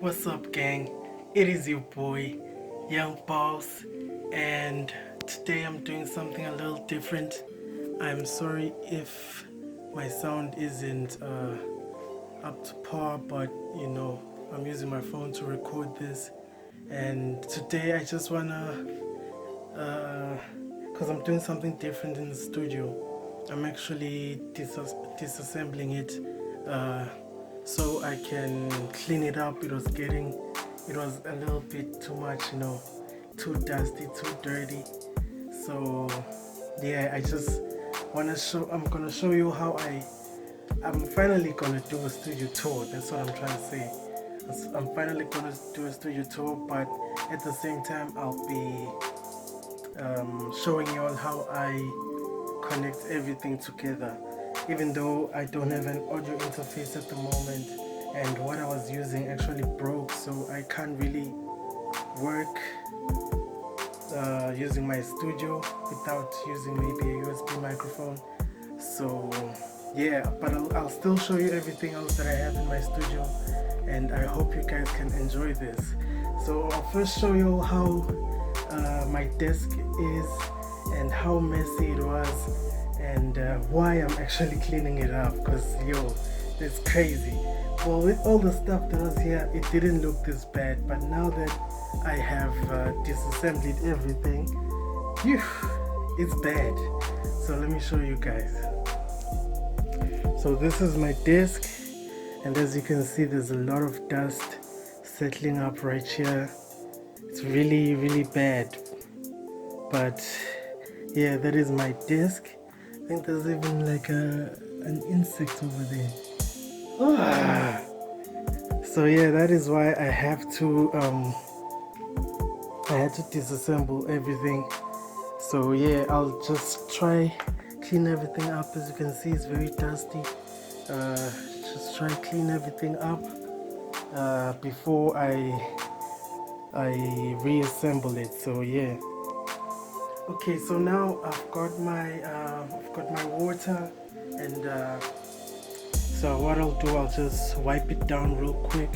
What's up, gang? It is your boy, Young Boss, and today I'm doing something a little different. I'm sorry if my sound isn't up to par, but I'm using my phone to record this, and today I just wanna, because I'm doing something different in the studio. I'm actually disassembling it uh, so I can clean it up. It was a little bit too much, too dusty, too dirty. So yeah, I just I'm gonna show you how I'm finally gonna do a studio tour. That's what I'm trying to say. I'm finally gonna do a studio tour, but at the same time, I'll be showing you all how I connect everything together. Even though I don't have an audio interface at the moment, and what I was using actually broke, so I can't really work using my studio without using maybe a USB microphone. So yeah, but I'll still show you everything else that I have in my studio, and I hope you guys can enjoy this. So I'll first show you how my desk is and how messy it was, and why I'm actually cleaning it up, because it's crazy. Well, with all the stuff that was here, it didn't look this bad, but now that I have disassembled everything, phew, it's bad. So let me show you guys. So this is my desk, and as you can see, there's a lot of dust settling up right here. It's really, really bad. But yeah, that is my desk. I think there's even like an insect over there. Ah. So yeah, that is why I had to disassemble everything. So yeah, I'll just try clean everything up. As you can see, it's very dusty. Just try clean everything up before I reassemble it. So yeah. Okay, so now I've got my water, and so what I'll do, I'll just wipe it down real quick.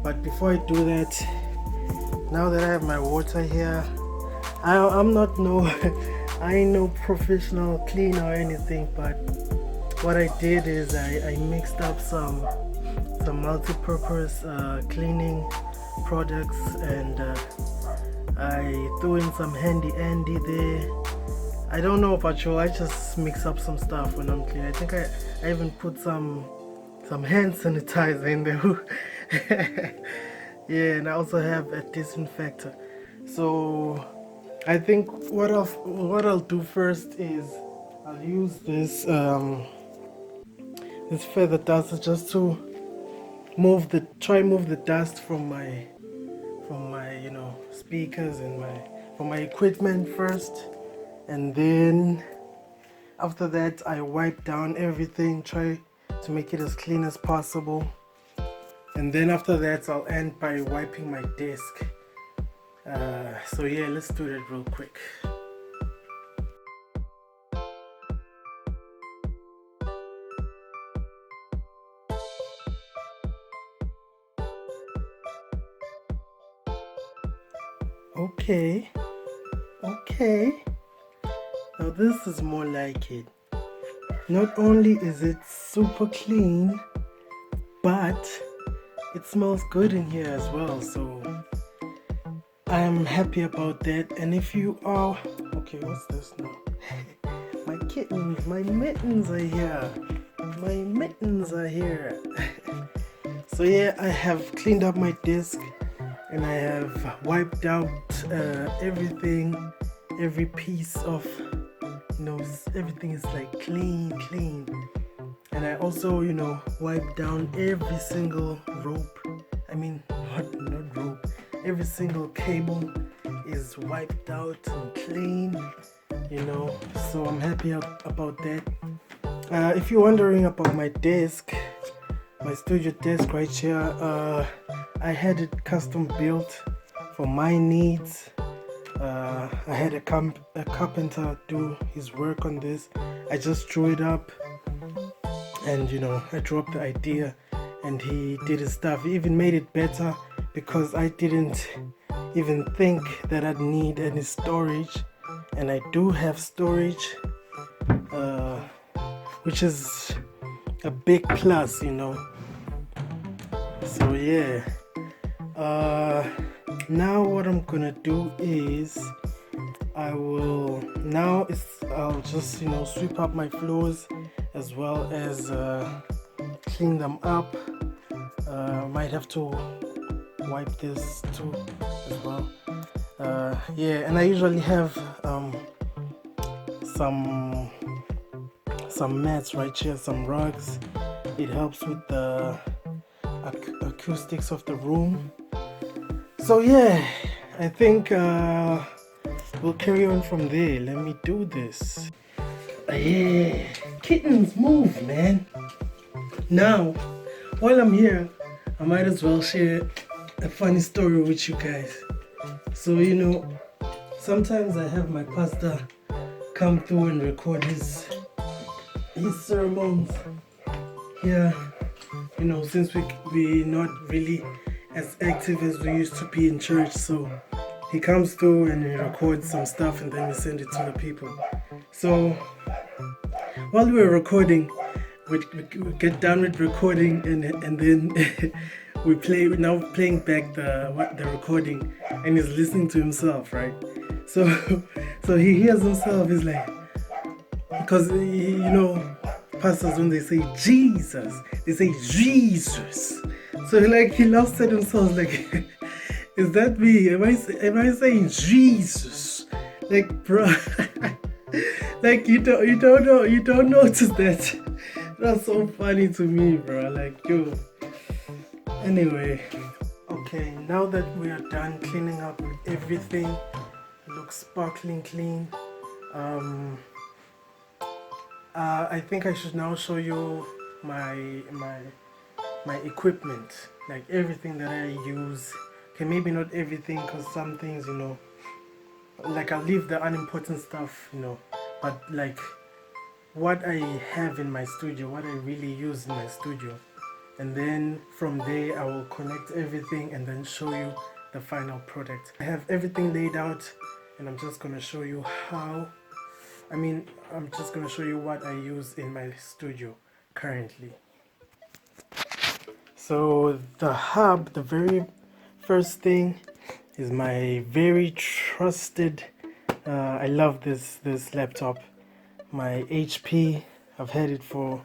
But before I do that, now that I have my water here, I'm not no I ain't no professional cleaner or anything, but what I did is I mixed up some multi-purpose cleaning products, and I threw in some handy Andy there. I don't know about you, I just mix up some stuff when I'm cleaning. I think I even put some hand sanitizer in there. Yeah, and I also have a disinfector. So I think what I'll do first is I'll use this feather duster just to move the dust from my speakers and from my equipment first, and then after that I wipe down everything, try to make it as clean as possible, and then after that I'll end by wiping my desk. So yeah, let's do that real quick. Okay, now this is more like it. Not only is it super clean, but it smells good in here as well, so I'm happy about that. And if you are okay, what's this now? My kittens, my mittens are here. My mittens are here. So yeah, I have cleaned up my desk, and I have wiped out everything, every piece of, everything is like clean. And I also, wiped down every single rope. I mean, not rope. Every single cable is wiped out and clean, So I'm happy about that. If you're wondering about my desk, my studio desk right here, I had it custom built for my needs. I had a carpenter do his work on this. I just drew it up, and I drew up the idea, and he did his stuff. He even made it better because I didn't even think that I'd need any storage, and I do have storage, which is a big plus, you know. So yeah, now what I'm gonna do is I'll just, you know, sweep up my floors as well as clean them up. Might have to wipe this too as well. Yeah, and I usually have some mats right here, some rugs. It helps with the acoustics of the room. So yeah, I think we'll carry on from there. Let me do this. Yeah, kittens move, man. Now, while I'm here, I might as well share a funny story with you guys. So, you know, sometimes I have my pastor come through and record his sermons here. You know, since we're not really as active as we used to be in church, so he comes through and he records some stuff and then we send it to the people. So while we were recording, we get done with recording and then we're now playing back the recording, and he's listening to himself, right? So he hears himself. He's like, because you know, pastors, when they say Jesus, they say Jesus. So like he laughs at himself, like, is that me? Am I saying Jesus? Like, bro, like you don't notice that. That's so funny to me, bro. Like, yo. Anyway, okay, now that we are done cleaning up everything, looks sparkling clean. I think I should now show you my equipment, like everything that I use. Okay, maybe not everything, because some things, you know, like I'll leave the unimportant stuff, you know, but like what I have in my studio, what I really use in my studio. And then from there I will connect everything and then show you the final product. I have everything laid out, and I'm just going to show you I'm just going to show you what I use in my studio currently. So the hub, the very first thing, is my very trusted, I love this laptop, my HP. I've had it for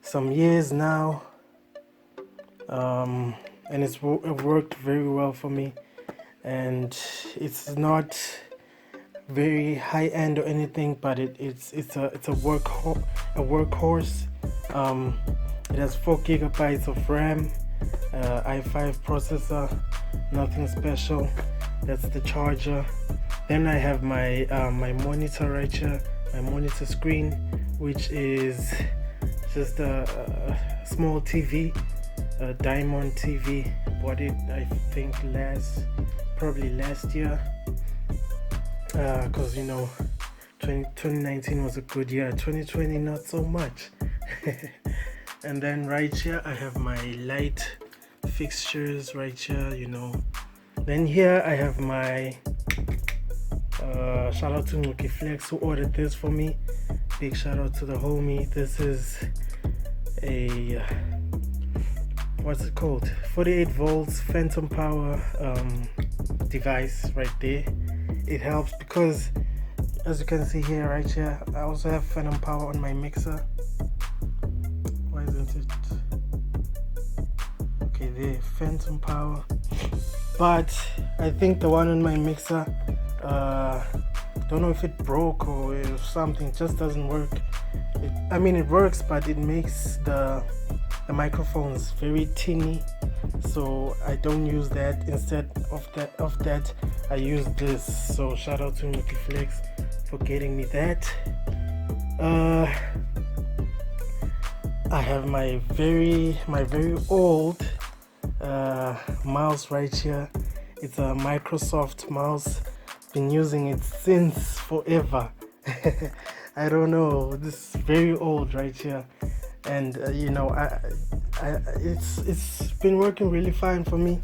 some years now. And it worked very well for me, and it's not very high end or anything, but it's a workhorse. It has 4 gigabytes of RAM, i5 processor, nothing special. That's the charger. Then I have my my monitor right here, my monitor screen, which is just a small TV. A Diamond TV. Bought it, I think, probably last year, because you know 2019 was a good year, 2020 not so much. And then right here I have my light fixtures right here, you know. Then here I have my shout out to Nuki Flex, who ordered this for me. Big shout out to the homie. This is a what's it called, 48 volts phantom power device right there. It helps because, as you can see here, right here, I also have phantom power on my mixer. Why isn't it okay there? Phantom power, but I think the one on my mixer, don't know if it broke or if something just doesn't work. It works, but it makes the microphones very tinny, so I don't use that. Instead of that I use this. So shout out to Nuki Flex for getting me that. I have my very old mouse right here. It's a Microsoft mouse. Been using it since forever. I don't know, this is very old right here. And you know, It's been working really fine for me.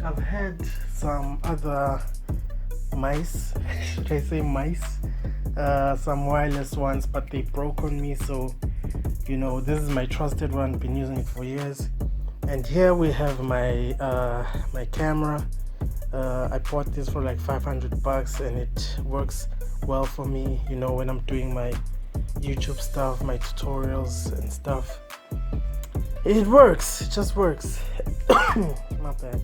I've had some other mice, should I say mice? Some wireless ones, but they broke on me. So this is my trusted one. Been using it for years. And here we have my my camera. I bought this for like $500 and it works well for me, when I'm doing my YouTube stuff, my tutorials and stuff. It works, it just works. Not bad.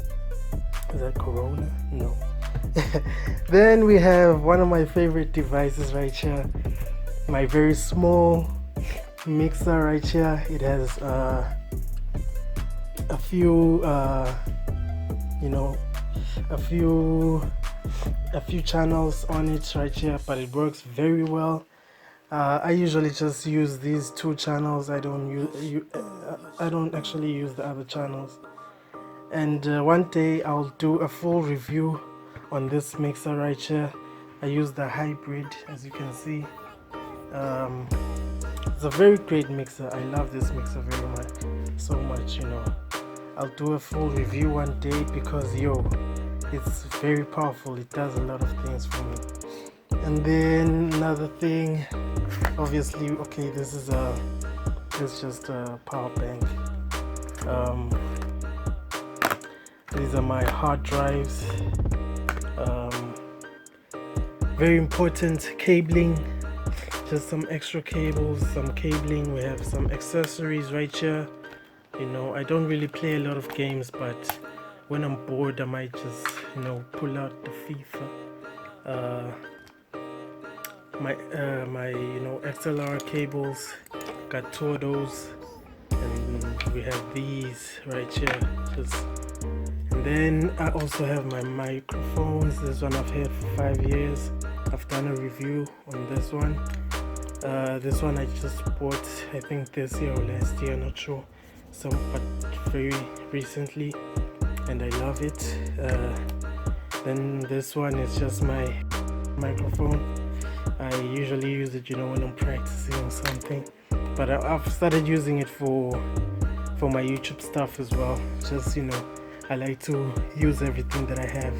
Is that Corona? No. Then we have one of my favorite devices right here, my very small mixer right here. It has a few a few channels on it right here, but it works very well. I usually just use these two channels. I don't actually use the other channels. And one day I'll do a full review on this mixer right here. I use the hybrid, as you can see. It's a very great mixer. I love this mixer very much, so much. I'll do a full review one day because it's very powerful. It does a lot of things for me. And then another thing, obviously, okay, this is just a power bank. These are my hard drives. Very important cabling, just some extra cables, some cabling. We have some accessories right here. I don't really play a lot of games, but when I'm bored I might just pull out the FIFA. My XLR cables, got two of those, and we have these right here. And then I also have my microphones. This one I've had for 5 years. I've done a review on this one. This one I just bought, I think this year or last year, not sure. But very recently, and I love it. Then this one is just my microphone. I usually use it, when I'm practicing or something. But I've started using it for my YouTube stuff as well. Just I like to use everything that I have.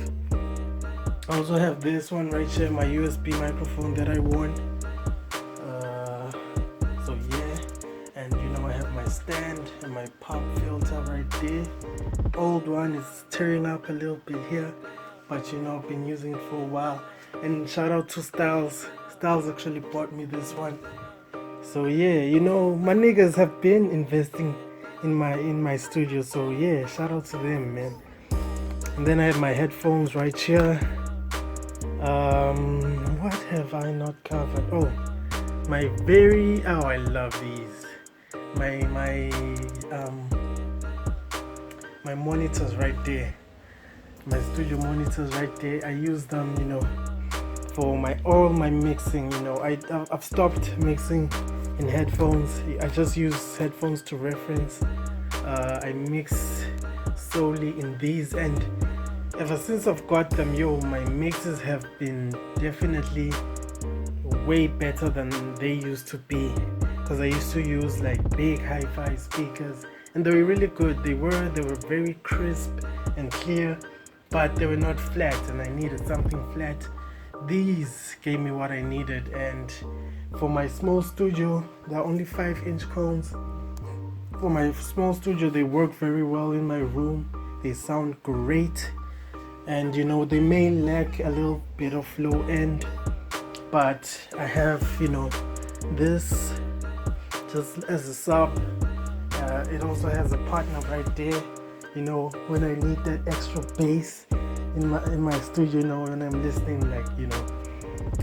I also have this one right here, my USB microphone that I won. So yeah, and I have my stand and my pop filter right there. Old one is tearing up a little bit here, but I've been using it for a while. And shout out to Styles. Styles actually bought me this one. So yeah, my niggas have been investing in my studio. So yeah, shout out to them, man. And then I have my headphones right here. What have I not covered? Oh, I love these. My monitors right there. My studio monitors right there. I use them, for all my mixing. I've stopped mixing in headphones. I just use headphones to reference. I mix solely in these, and ever since I've got them, my mixes have been definitely way better than they used to be. Because I used to use like big hi-fi speakers, and they were really good. They were very crisp and clear, but they were not flat, and I needed something flat. These gave me what I needed, and for my small studio, they're only 5-inch cones. For my small studio, they work very well in my room. They sound great, and they may lack a little bit of low end, but I have this just as a sub. It also has a partner right there, when I need that extra bass in my studio, when I'm listening,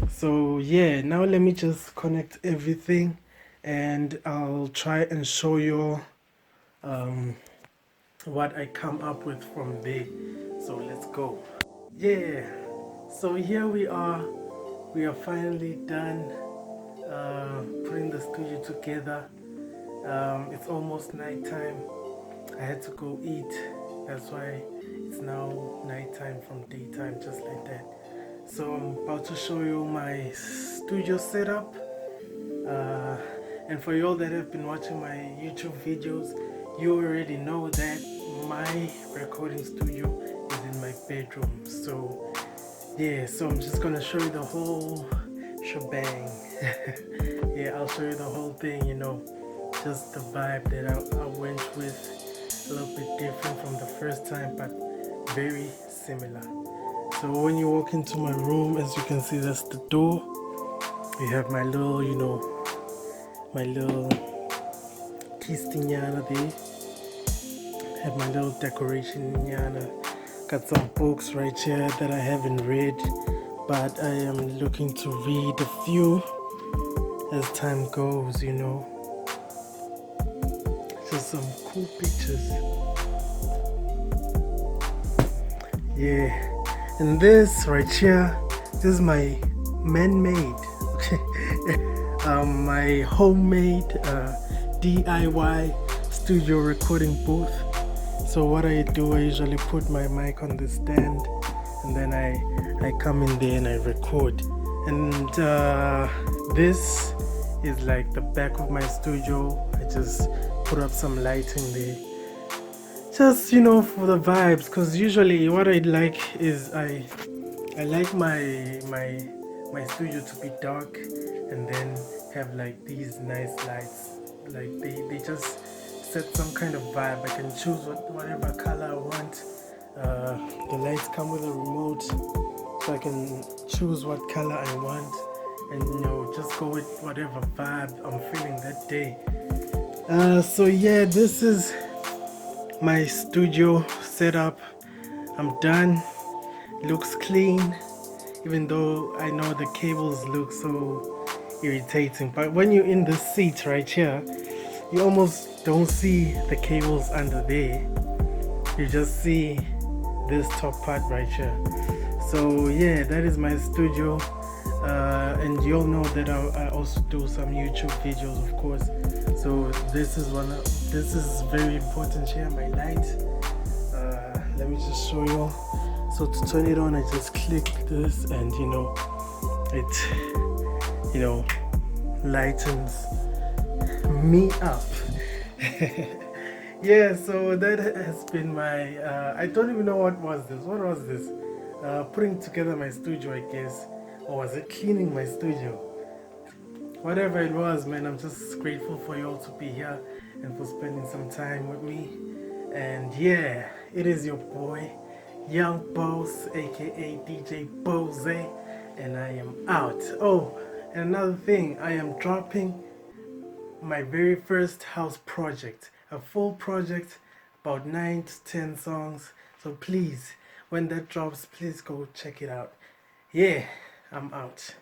So yeah, now let me just connect everything, and I'll try and show you what I come up with from there. So let's go. Yeah, so here we are finally done putting the studio together. It's almost nighttime. I had to go eat, that's why it's now nighttime from daytime, just like that. So I'm about to show you my studio setup, and for you all that have been watching my YouTube videos, you already know that my recording studio is in my bedroom. So yeah, so I'm just gonna show you the whole shebang. Yeah, I'll show you the whole thing, just the vibe that I went with, a little bit different from the first time, but very similar. So when you walk into my room, as you can see, that's the door. You have my little, my little kistinyana there. Have my little decoration nyana. Got some books right here that I haven't read, but I am looking to read a few as time goes, Just some cool pictures. Yeah. And this right here, this is my man-made, my homemade DIY studio recording booth. So what I do, I usually put my mic on the stand, and then I come in there and I record. And this is like the back of my studio. I just put up some lighting there, just for the vibes. Because usually what I like is I like my studio to be dark, and then have like these nice lights. Like they just set some kind of vibe. I can choose whatever color I want. The lights come with a remote, so I can choose what color I want, and just go with whatever vibe I'm feeling that day. So yeah, this is my studio setup. I'm done. Looks clean, even though I know the cables look so irritating. But when you're in the seat right here, you almost don't see the cables under there. You just see this top part right here. So yeah, that is my studio. And you all know that I also do some YouTube videos, of course. So this is very important here, my light. Let me just show you. So to turn it on, I just click this, and it lightens me up. Yeah, so that has been my I don't even know what was this. Putting together my studio, I guess. Or was it cleaning my studio? Whatever it was, man, I'm just grateful for you all to be here and for spending some time with me. And yeah, it is your boy Young Boss, aka DJ Bose, and I am out. Oh, and another thing, I am dropping my very first house project, a full project, about 9 to 10 songs. So please, when that drops, please go check it out. Yeah, I'm out.